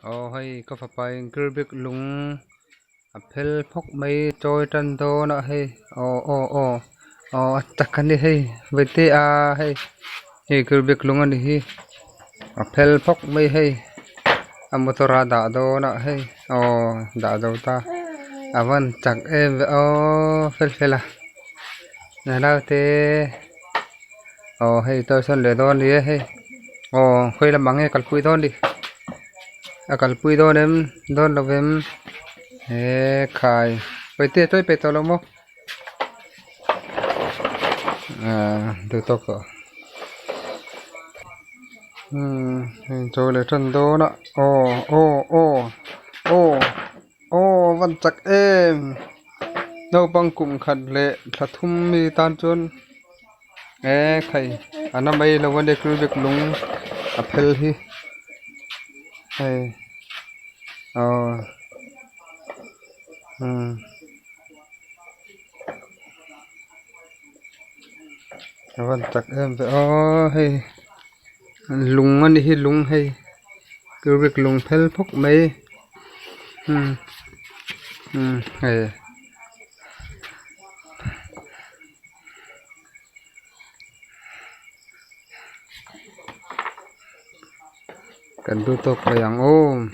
hay có phải phải cứ biết lúng apel phốc mấy trôi trên đó nọ hay chắc anh đi hay vậy thì hay cứ biết lúng anh đi hay apel phốc mấy hay motora đã đó nọ hay đã đâu ta vẫn chắc em phel phel à này đâu thế hay tôi xin để đó đi hay khơi làm bằng cái cắt cùi đó đi akal pui don em don lovem khai vậy thì tôi phải lo mo được to cơ rồi lại chân đó nè văn chắc em đâu băng cùng khẩn lệ là thum mi tan chôn khai anh em bây là vấn đề cứ việc lúng apel hi hay vâng chắc em phải hay lùng anh đi lùng hay cứ việc lùng phèn phúc mấy hay cần tu tục bài ôm